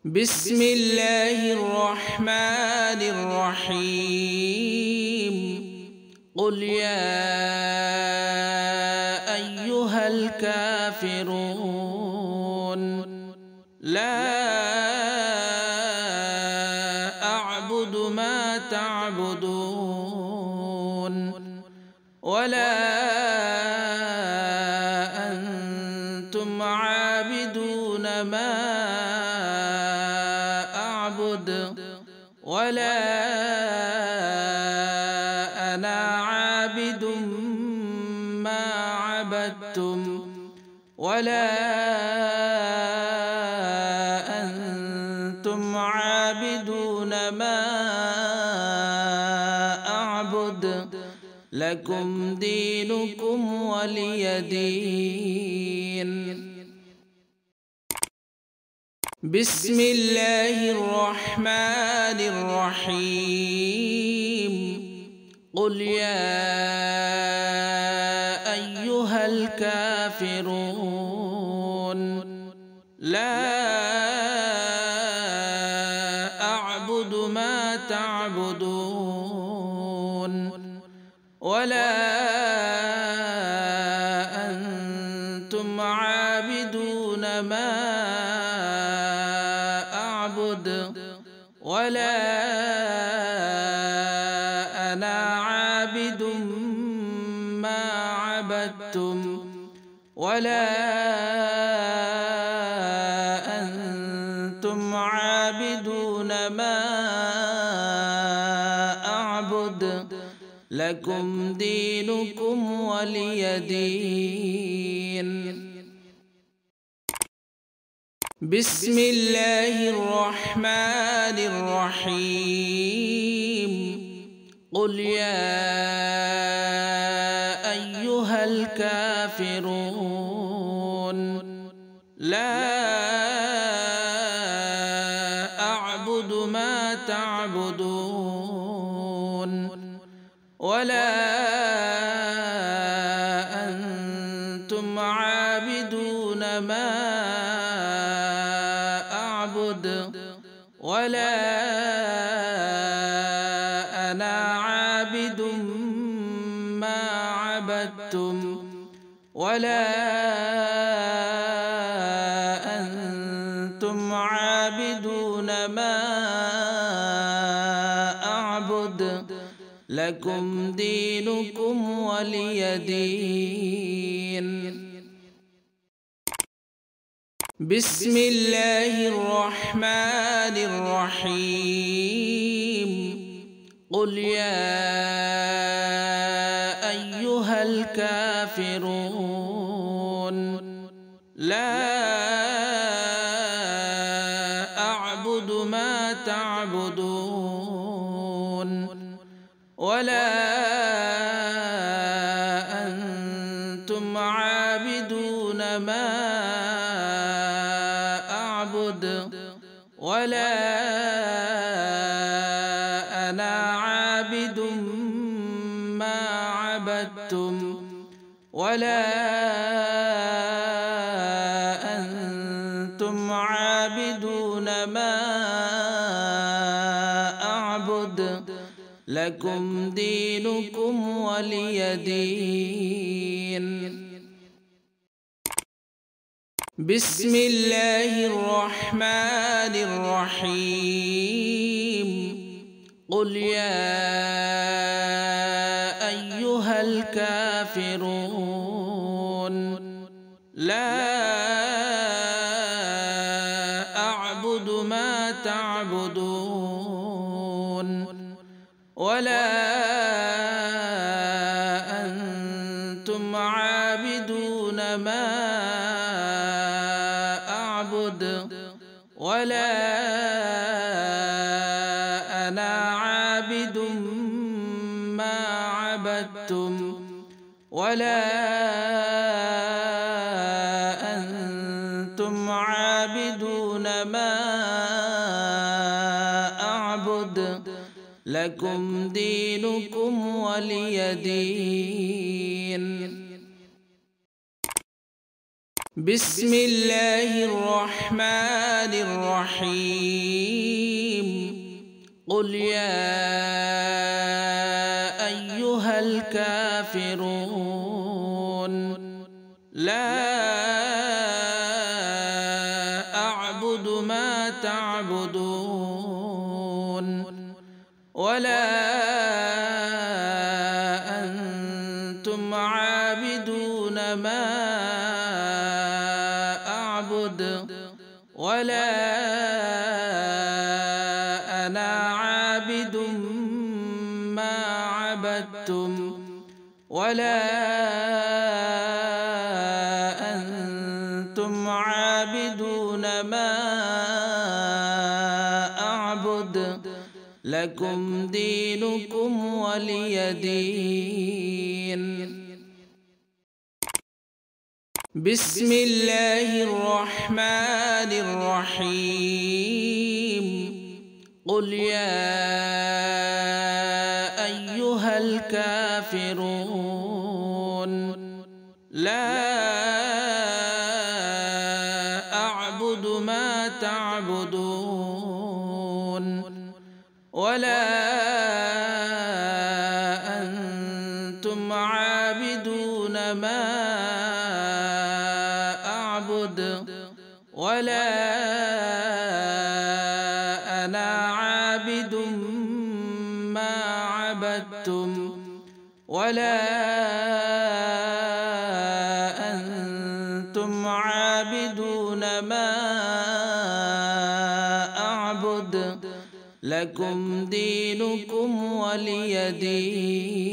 بسم الله الرحمن الرحيم قل يا أيها الكافرون لا أعبد ما تعبدون ولا أنتم عابدون ما أعبد ولا أنا عابد ما عبدتم ولا أنتم عابدون ما أعبد لكم دينكم ولي دين. بسم الله الرحمن الرحيم قل يا أيها الكافرون لا أعبد ما تعبدون ولا أنتم عابدون ما أعبد ولا أنا عابد ما عبدتم ولا أنتم عابدون ما أعبد لكم دينكم ولي دين. بسم الله الرحمن الرحيم قل يا أيها الكافرون لا أعبد ما تعبدون ولا أنتم عابدون ما أعبد ولا أنا عابد ما عبدتم ولا أنتم عابدون ما أعبد لكم دينكم ولي دين. بسم الله الرحمن الرحيم قل يا أيها الكافرون لا أعبد ما تعبدون ولا أنتم عابدون ما أعبد ولا أنا عابد ما عبدتم ولا أنتم عابدون ما أعبد لكم دينكم ولي دين. بسم الله الرحمن الرحيم قل يا أيها الكافرون لا أعبد ما تعبدون ولا أنتم عابدون ما أعبد ولا أنا عابد ما عبدتم ولا أنتم عابدون ما أعبد لكم دينكم ولي دين. بسم الله الرحمن الرحيم قل يا أيها الكافرون لا أعبد ما تعبدون ولا أنتم عابدون ما أعبد ولا أنا عابد ما عبدتم ولا أنتم عابدون ما أعبد لكم دينكم ولي دين. بسم الله الرحمن الرحيم قل يا أيها الكافرون لا أعبد ما تعبدون ولا أنتم عابدون ما أعبد ولا أنا عابد ما عبدتم ولا أنتم عابدون ما أعبد لكم دينكم ولي دين.